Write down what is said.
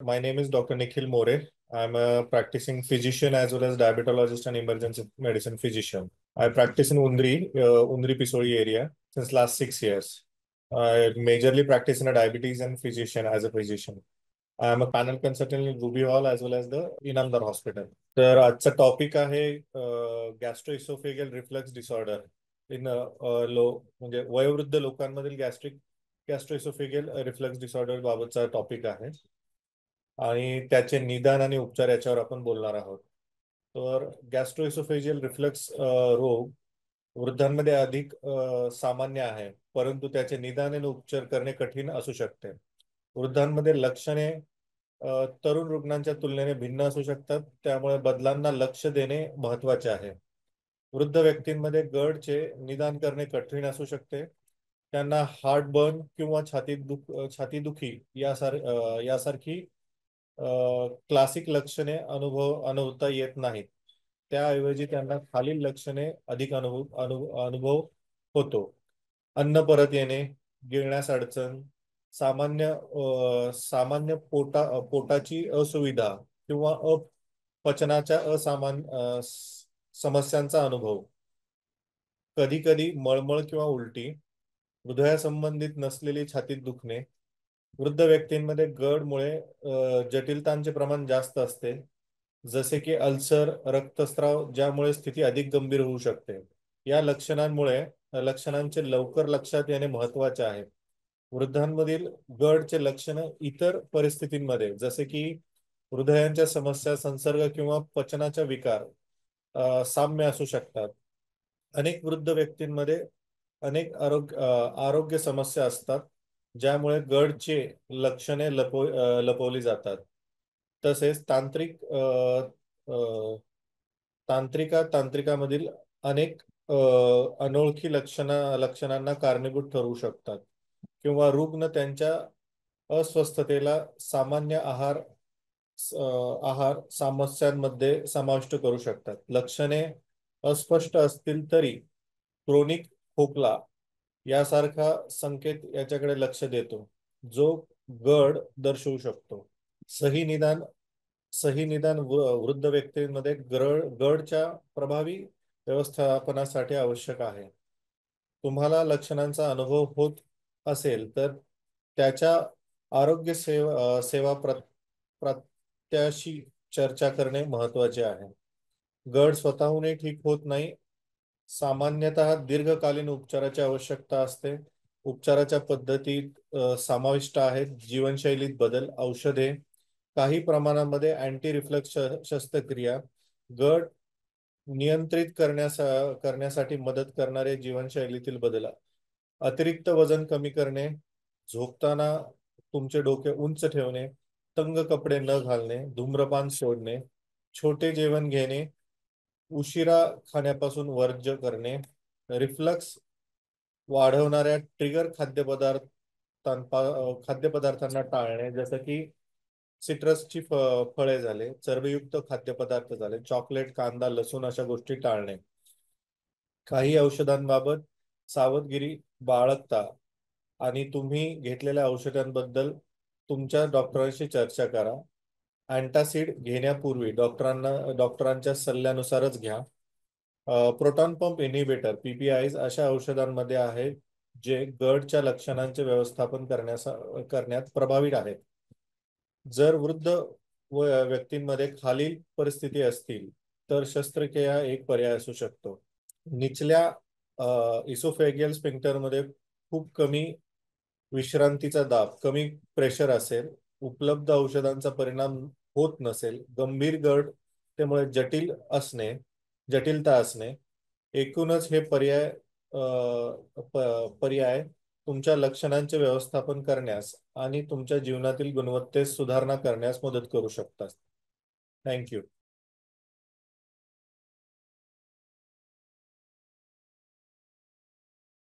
My name is Dr. Nikhil More. I'm a practicing physician as well as diabetologist and emergency medicine physician. I practice in Undri Pisoli area since last 6 years. I majorly practice in a diabetes and physician as a physician. I am a panel consultant in Ruby Hall as well as the Inamdar Hospital. तर आजचा topic आहे गॅस्ट्रोइसोफेगल reflux disorder in low म्हणजे वयोवृद्ध लोकांमधील गॅस्ट्रोइसोफेगल reflux disorder बाबतचा topic आहे आणि त्याचे निदान आणि उपचार याच्यावर आपण बोलणार आहोत. तर गॅस्ट्रोइसोफेजियल रिफ्लक्स रोग वृद्धांमध्ये अधिक सामान्य आहे, परंतु त्याचे निदान आणि उपचार करणे कठीण असू शकते. वृद्धांमध्ये लक्षणे तरुण रुग्णांच्या तुलनेने भिन्न असू शकतात, त्यामुळे बदलांना लक्ष देणे महत्वाचे आहे. वृद्ध व्यक्तींमध्ये गडचे निदान करणे कठीण असू शकते. त्यांना हार्टबर्न किंवा छातीदुखी यासारखी क्लासिक लक्षणे अनुभवता येत नाहीत. त्याऐवजी त्यांना खालील लक्षणे अधिक अनुभव होतो. अन्न परत येणे, गिळण्यास अडचण, सामान्य पोटाची असुविधा किंवा अपचनाच्या समस्यांचा अनुभव, कधी कधी मळमळ किंवा उलटी, हृदयासंबंधित नसलेली छातीत दुखणे. वृद्ध व्यक्तींमध्ये गडमुळे जटिलतांचे प्रमाण जास्त असते, जसे की अल्सर, रक्तस्राव, ज्यामुळे स्थिती अधिक गंभीर होऊ शकते. या लक्षणांचे लवकर लक्षात येणे महत्वाचे आहे. वृद्धांमधील गडचे लक्षण इतर परिस्थितींमध्ये जसे की हृदयांच्या समस्या, संसर्ग किंवा पचनाच्या विकार साम्य असू शकतात. अनेक वृद्ध व्यक्तींमध्ये अनेक आरोग्य समस्या असतात, ज्यामुळे गडचे लक्षणे लपवली जातात. तसेच तांत्रिकामधील अनेक अनोळखी लक्षणांना कारणीभूत ठरू शकतात किंवा रुग्ण त्यांच्या अस्वस्थतेला सामान्य आहार समस्यांमध्ये समाविष्ट करू शकतात. लक्षणे अस्पष्ट असतील तरी क्रोनिक खोकला यासारखा संकेत याच्याकडे लक्ष देतो, जो गड दर्शवू शकतो. सही निदान वृद्ध व्यक्तींमध्ये गडच्या प्रभावी व्यवस्थापनासाठी आवश्यक आहे. तुम्हाला लक्षणांचा अनुभव होत असेल तर त्याच्या आरोग्य सेवा प्रत्याशी चर्चा करणे महत्वाचे आहे. गड स्वतःहूनही ठीक होत नाही. सामान्यतः दीर्घकालीन उपचाराची आवश्यकता असते. उपचाराच्या पद्धतीत समाविष्ट आहेत जीवनशैलीत बदल, औषधे, काही प्रमाणामध्ये अँटी रिफ्लक्स शस्त्रक्रिया, गड नियंत्रित करण्यासाठी मदत करणारे जीवनशैलीतील बदल, अतिरिक्त वजन कमी करणे, झोपताना तुमचे डोके उंच ठेवणे, तंग कपडे न घालणे, धूम्रपान सोडणे, छोटे जेवण घेणे, उशिरा खाण्यापासून वर्ज्य करणे, रिफ्लक्स वाढवणाऱ्या ट्रिगर खाद्यपदार्थांना टाळणे, जसं की सिट्रसची फळे झाले, चरबीयुक्त खाद्यपदार्थ झाले, चॉकलेट, कांदा, लसूण अशा गोष्टी टाळणे. काही औषधांबाबत सावधगिरी बाळगता आणि तुम्ही घेतलेल्या औषधांबद्दल तुमच्या डॉक्टरांशी चर्चा करा. अँटासिड घेण्यापूर्वी डॉक्टरांच्या सल्ल्यानुसारच घ्या. प्रोटॉन पंप इनहिबिटर PPIs अशा औषधांमध्ये आहेत जे गडच्या लक्षणांचे व्यवस्थापन करण्यात प्रभावी आहेत. जर वृद्ध व्यक्तींमध्ये खालील परिस्थिती असतील तर शस्त्रक्रिया एक पर्याय असू शकतो. निचल्या इसोफेगियल स्फिंक्टरमध्ये खूप कमी विश्रांतीचा दाब, कमी प्रेशर असेल, उपलब्ध औषधांचा परिणाम होत नसेल, गंभीर गड त्यामुळे जटिलता असणे, एकूणच हे पर्याय तुमच्या लक्षणांचे व्यवस्थापन करण्यास आणि तुमच्या जीवनातील गुणवत्तेत सुधारणा करण्यास मदत करू शकतात. थँक्यू.